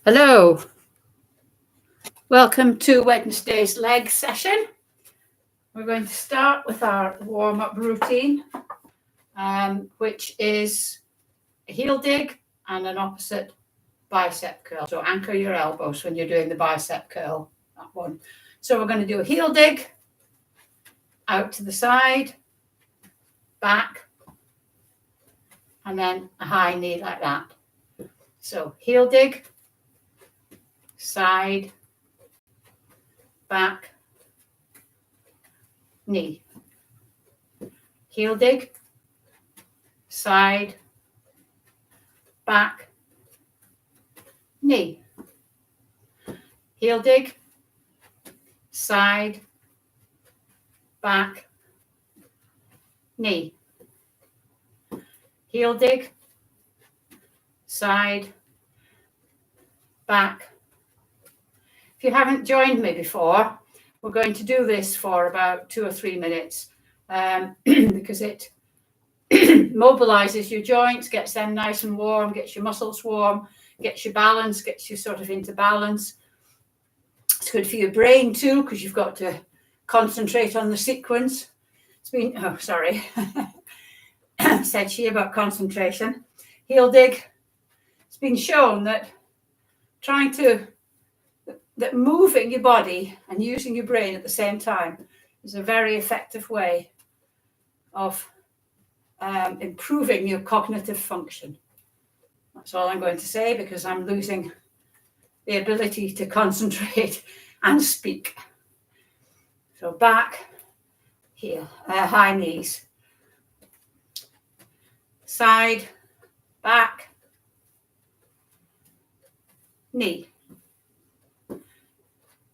Hello, welcome to Wednesday's leg session. We're going to start with our warm-up routine, which is a heel dig and an opposite bicep curl. So anchor your elbows when you're doing the bicep curl, that one. So we're going to do a heel dig, out to the side, back, and then a high knee like that. So heel dig, side, back, knee. Heel dig, side, back, knee. Heel dig, side, back, knee. Heel dig, side, back. If you haven't joined me before, we're going to do this for about 2 or 3 minutes because it mobilizes your joints, gets them nice and warm, gets your muscles warm, gets your balance, gets you sort of into balance. It's good for your brain too, because you've got to concentrate on the sequence. Said she about concentration. Heel dig. It's been shown that moving your body and using your brain at the same time is a very effective way of improving your cognitive function. That's all I'm going to say, because I'm losing the ability to concentrate and speak. So back, heel, high knees, side, back, knee.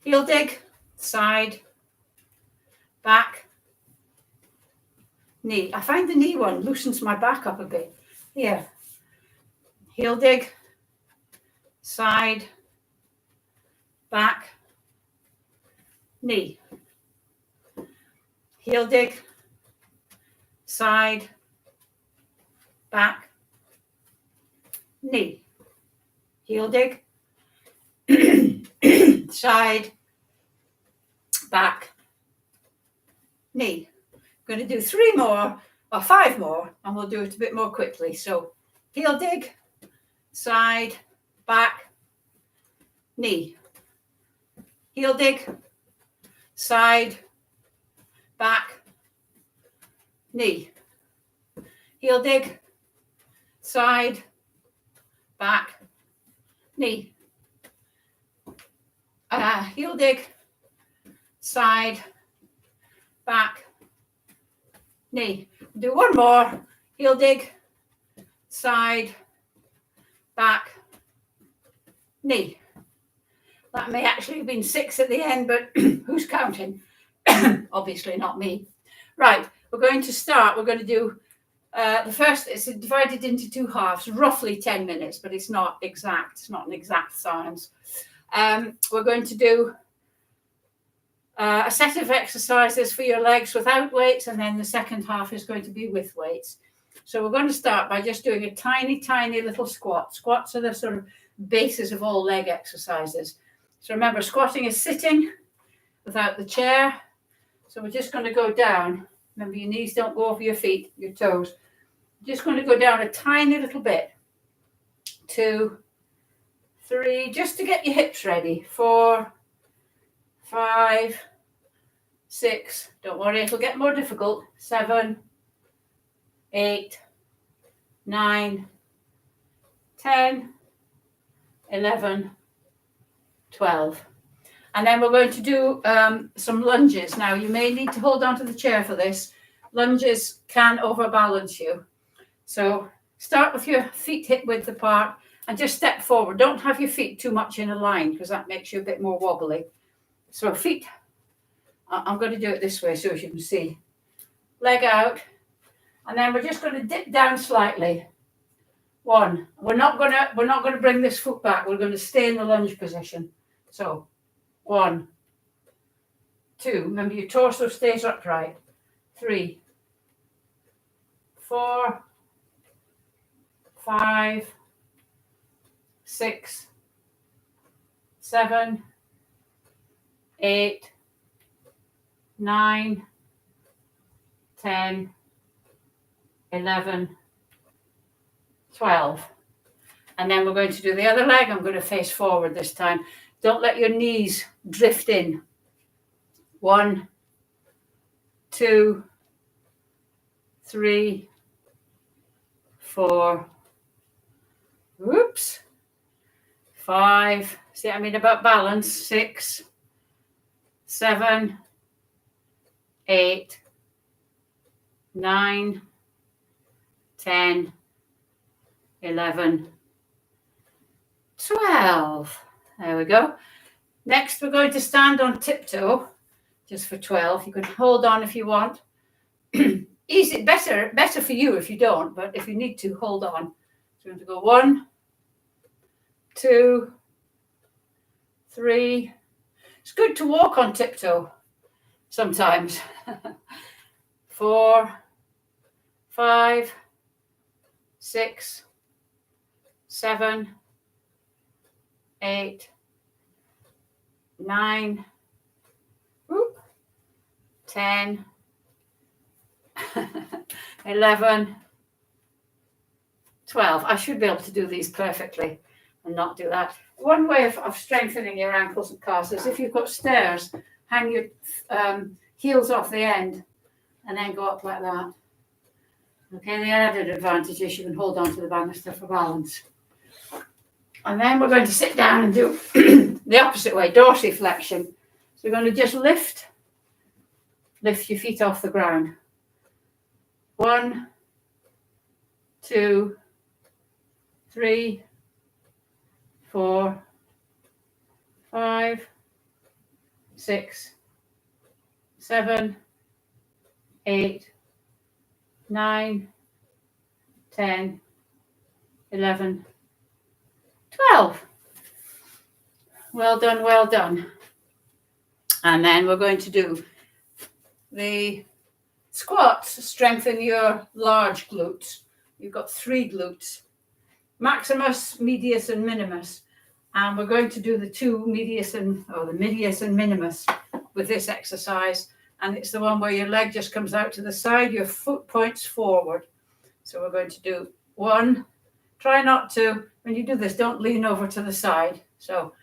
Heel dig, side, back, knee. I find the knee one loosens my back up a bit. Here. Heel dig, side, back, knee. Heel dig, side, back, knee. Heel dig, side, back, knee. I'm going to do 3 more or 5 more, and we'll do it a bit more quickly. So heel dig, side, back, knee. Heel dig, side, back, knee. Heel dig, side, back, knee. Heel dig, side, back, knee. Do 1 more. Heel dig, side, back, knee. That may actually have been 6 at the end, but who's counting? Obviously not me. Right, we're going to start. We're going to do the first. It's divided into 2 halves, roughly 10 minutes, but it's not exact. It's not an exact science. We're going to do a set of exercises for your legs without weights, and then the second half is going to be with weights. So we're going to start by just doing a tiny, tiny little squat. Squats are the sort of basis of all leg exercises. So remember, squatting is sitting without the chair. So we're just going to go down. Remember, your knees don't go over your feet, your toes. Just going to go down a tiny little bit. 2, 3, just to get your hips ready. 4, 5, 6. Don't worry, it'll get more difficult. 7, 8, 9, 10, 11, 12. And then we're going to do some lunges. Now, you may need to hold on to the chair for this. Lunges can overbalance you. So start with your feet hip width apart and just step forward. Don't have your feet too much in a line, because that makes you a bit more wobbly. So feet, I'm going to do it this way so as you can see. Leg out. And then we're just going to dip down slightly. 1. We're not going to bring this foot back. We're going to stay in the lunge position. So 1, 2. Remember, your torso stays upright. 3, 4, 5, 6, 7, 8, 9, 10, 11, 12. And then we're going to do the other leg. I'm going to face forward this time. Don't let your knees drift in. 1, 2, 3, 4. Whoops. 5. See, I mean about balance. 6, 7, 8, 9, 10, 11, 12. There we go. Next, we're going to stand on tiptoe, just for 12. You can hold on if you want. Easy, better for you if you don't, but if you need to, hold on. So we're going to go 1, 2, 3. It's good to walk on tiptoe sometimes. 4, 5, 6, 7, 8, 9, 10, 11, 12. I should be able to do these perfectly and not do that. One way of strengthening your ankles and calves is if you've got stairs, hang your heels off the end and then go up like that. Okay, the added advantage is you can hold on to the banister for balance. And then we're going to sit down and do the opposite way, dorsiflexion. So we're going to just lift your feet off the ground. 1, 2, 3, 4, 5, 6, 7, 8, 9, 10, 11, 12. Well done, well done. And then we're going to do the squats. Strengthen your large glutes. You've got 3 glutes, maximus, medius, and minimus. And we're going to do the 2 medius and, or the medius and minimus with this exercise. And it's the one where your leg just comes out to the side, your foot points forward. So we're going to do 1. Try not to, when you do this, don't lean over to the side. So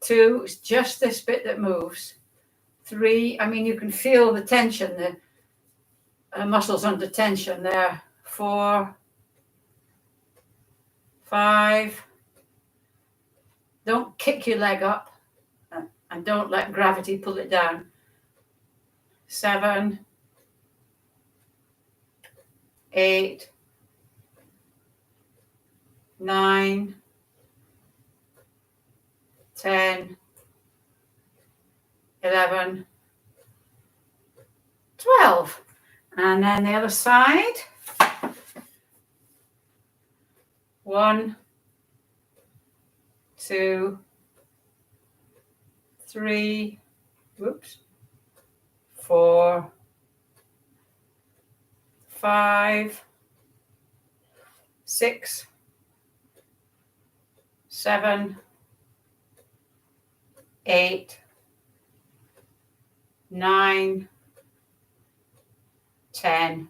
2 is just this bit that moves. 3, I mean, you can feel the tension, the muscles under tension there. 4, 5. Don't kick your leg up and don't let gravity pull it down. 7, 8, 9, 10, 11, 12. And then the other side. 1, 2, 3, 4, 5, 6, 7, 8, 9, 10,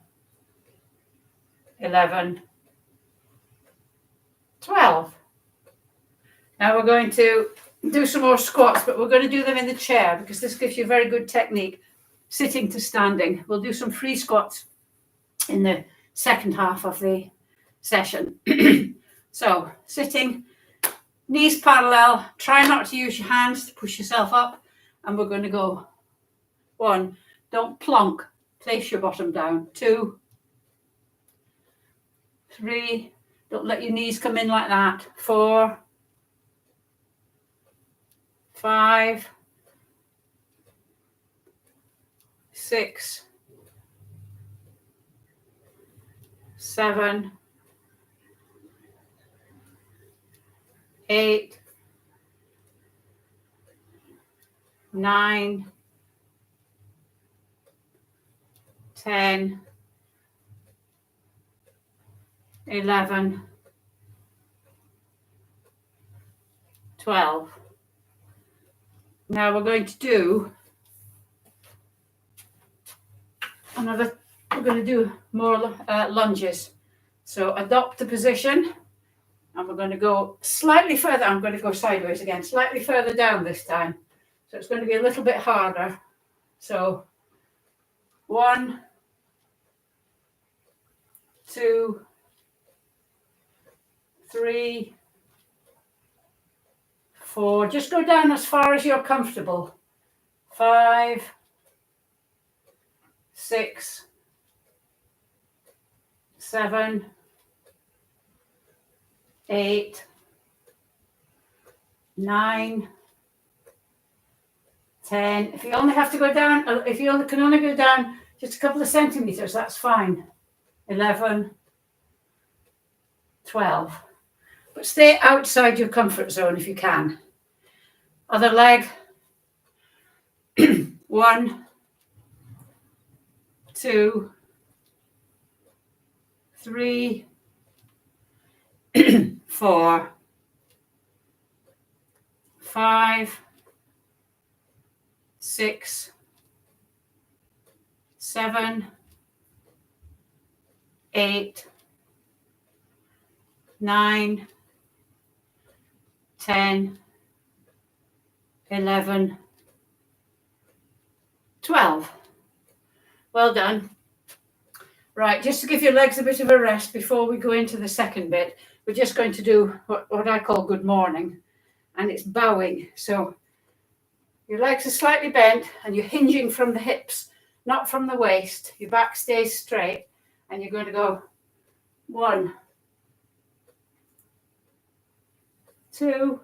11, 12. Now we're going to do some more squats, but we're going to do them in the chair because this gives you very good technique, sitting to standing. We'll do some free squats in the second half of the session. So sitting, knees parallel, try not to use your hands to push yourself up, and we're going to go 1, don't plonk, place your bottom down. 2, 3, don't let your knees come in like that. 4, 5, 6, 7, 8, 9, 10, 11, 12. Now we're going to do we're going to do more lunges. So adopt the position, and we're going to go slightly further. I'm going to go sideways again, slightly further down this time. So it's going to be a little bit harder. So 1, 2, 3, 4. Just go down as far as you're comfortable. 5, 6, 7, 8, 9, 10. If you only have to go down, if you only can only go down just a couple of centimeters, that's fine. 11, 12. But stay outside your comfort zone if you can. Other leg. 1, 2, 3, 4, 5, 6, 7, 8, 9, 10, 11, 12. Well done. Right, just to give your legs a bit of a rest before we go into the second bit, we're just going to do what I call good morning, and it's bowing. So your legs are slightly bent and you're hinging from the hips, not from the waist. Your back stays straight, and you're going to go 1, 2,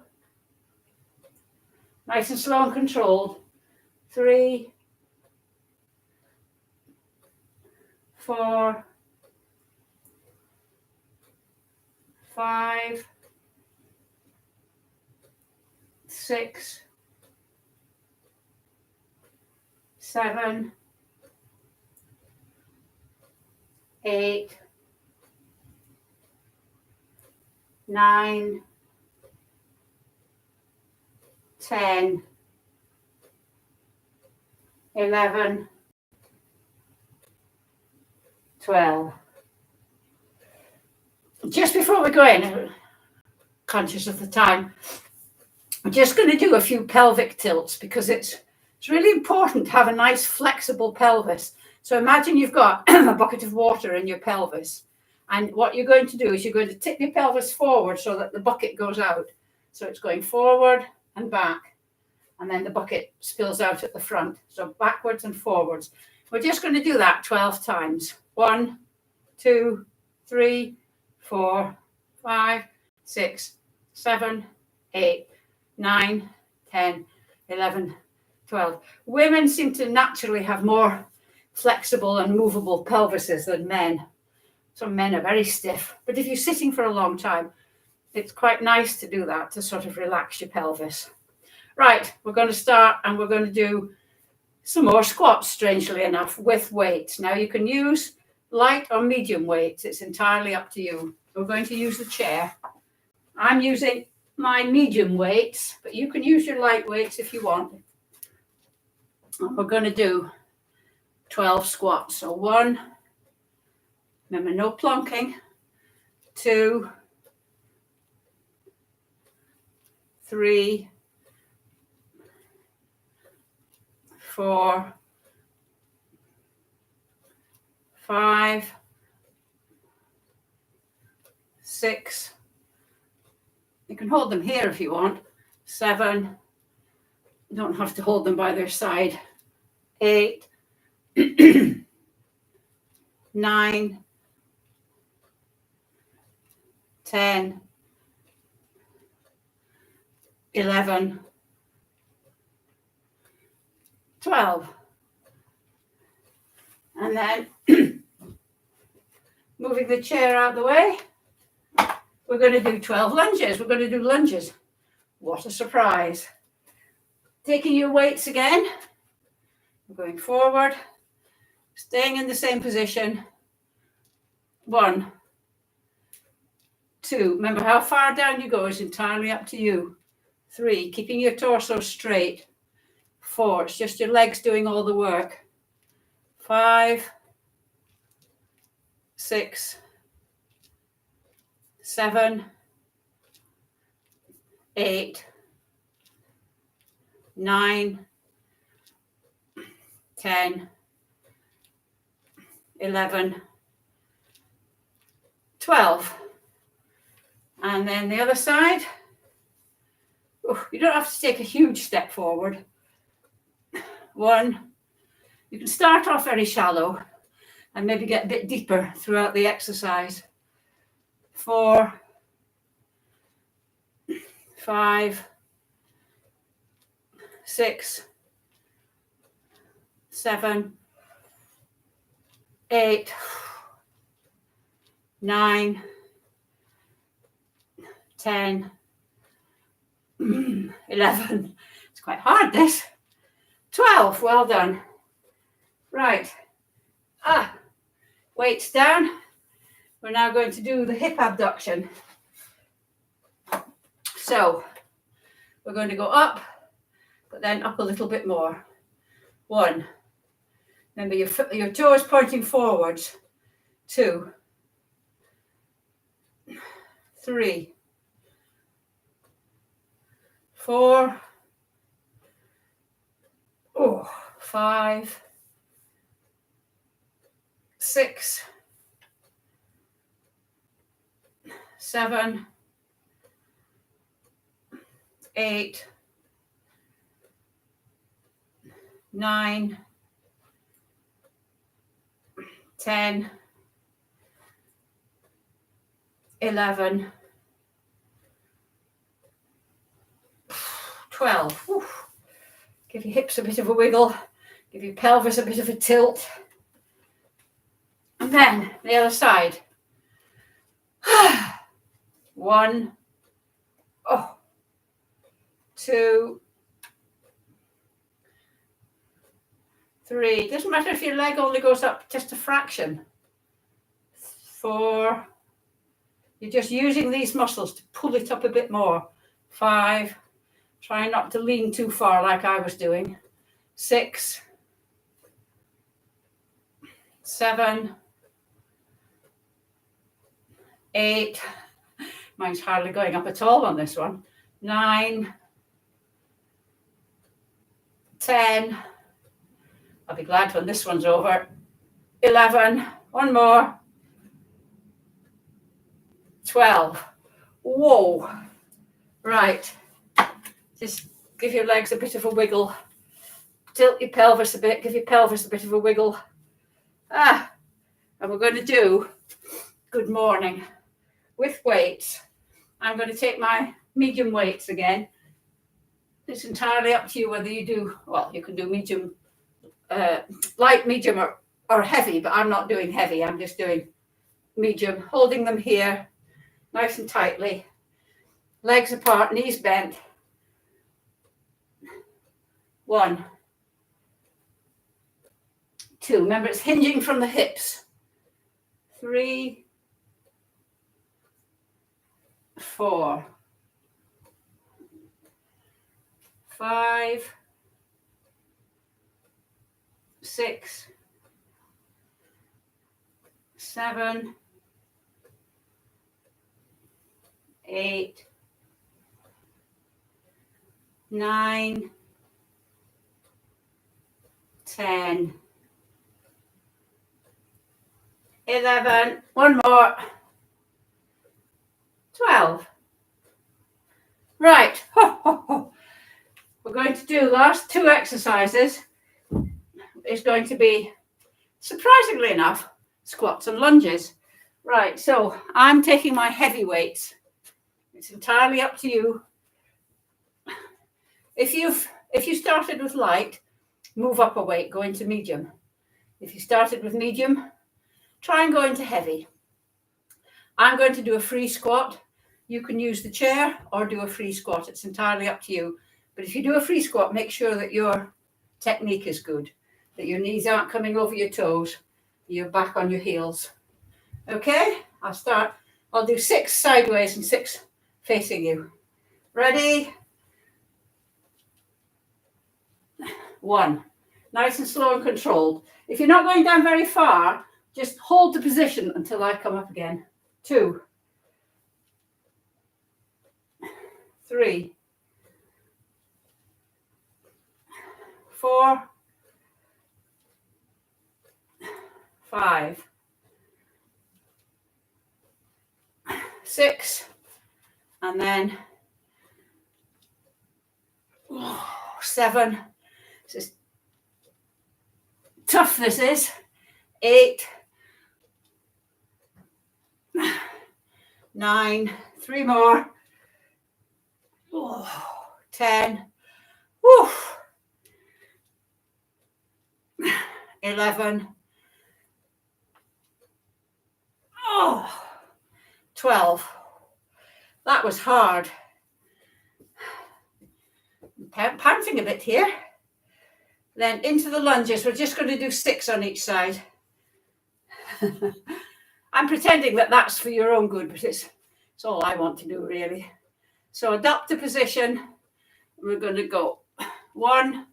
nice and slow and controlled, 3, 4, 5, 6, 7, 8, 9, 10, 11, 12. Just before we go in, conscious of the time, I'm just going to do a few pelvic tilts because it's really important to have a nice flexible pelvis. So imagine you've got a bucket of water in your pelvis, and what you're going to do is you're going to tip your pelvis forward so that the bucket goes out. So it's going forward and back, and then the bucket spills out at the front. So backwards and forwards. We're just going to do that 12 times. 1, 2, 3, 4, 5, 6, 7, 8, 9, 10, 11, 12. Women seem to naturally have more flexible and movable pelvises than men. Some men are very stiff. But if you're sitting for a long time, it's quite nice to do that, to sort of relax your pelvis. Right, we're going to start, and we're going to do some more squats, strangely enough, with weights. Now you can use light or medium weights. It's entirely up to you. We're going to use the chair. I'm using my medium weights, but you can use your light weights if you want. And we're going to do 12 squats. So 1, remember, no plonking. 2, 3, 4, 5, 6. You can hold them here if you want. 7. You don't have to hold them by their side. 8, 9, 10, 11, 12. And then moving the chair out of the way, we're going to do 12 lunges. We're going to do lunges. What a surprise. Taking your weights again. We're going forward, staying in the same position. 1, 2. Remember, how far down you go is entirely up to you. 3, keeping your torso straight. 4. It's just your legs doing all the work. 5, 6, 7, 8, 9, 10, 11, 12. And then the other side. You don't have to take a huge step forward. 1. You can start off very shallow and maybe get a bit deeper throughout the exercise. 4, 5, 6, 7, 8, 9, 10, 11. It's quite hard, this. 12. Well done. Right. Weights down. We're now going to do the hip abduction. So we're going to go up, but then up a little bit more. 1. Remember your toes pointing forwards. 2, 3, 4, 5, 6, 7, 8, 9, 10, 11, 12. Oof. Give your hips a bit of a wiggle. Give your pelvis a bit of a tilt. And then the other side. 1, 2, 3. It doesn't matter if your leg only goes up just a fraction. 4. You're just using these muscles to pull it up a bit more. 5. Try not to lean too far like I was doing. 6, 7, 8. Mine's hardly going up at all on this one. 9, 10. I'll be glad when this one's over. 11. One more. 12. Whoa. Right. Just give your legs a bit of a wiggle. Tilt your pelvis a bit. Give your pelvis a bit of a wiggle. And we're going to do good morning with weights. I'm going to take my medium weights again. It's entirely up to you whether you do, well, you can do medium, light, medium, or heavy, but I'm not doing heavy. I'm just doing medium, holding them here nice and tightly. Legs apart, knees bent. 1, 2. Remember, it's hinging from the hips. 3, 4, 5, 6, 7, 8, 9, 10, 11. One more. 12. Right. We're going to do the last 2 exercises. It's going to be, surprisingly enough, squats and lunges. Right, so I'm taking my heavy weights. It's entirely up to you. If you started with light, move up a weight, go into medium. If you started with medium, try and go into heavy. I'm going to do a free squat. You can use the chair or do a free squat. It's entirely up to you. But if you do a free squat, make sure that your technique is good, that your knees aren't coming over your toes, you're back on your heels. Okay, I'll start. I'll do 6 sideways and 6 facing you. Ready? 1. Nice and slow and controlled. If you're not going down very far, just hold the position until I come up again. 2, 3, 4, 5, 6, and then 7. This is tough, this is. 8, 9, 3 more. 10. 11. 12. That was hard. Panting a bit here. Then into the lunges. We're just going to do 6 on each side. I'm pretending that that's for your own good, but it's all I want to do, really. So adopt a position. We're going to go 1,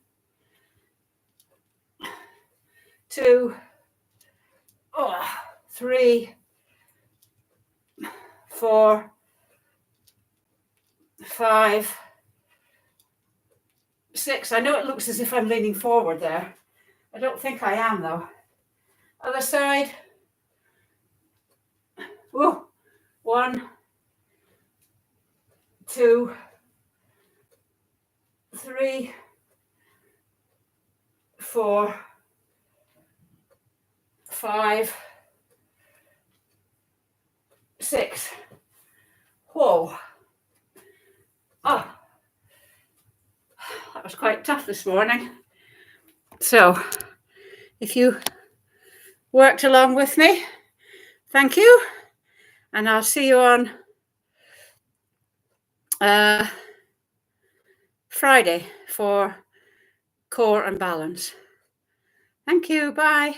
2, 3, 4, 5, 6. I know it looks as if I'm leaning forward there. I don't think I am, though. Other side. 1, 2, 3, 4, 5, 6. Whoa. Oh, that was quite tough this morning. So, if you worked along with me, thank you. And I'll see you on Friday for core and balance. Thank you. Bye.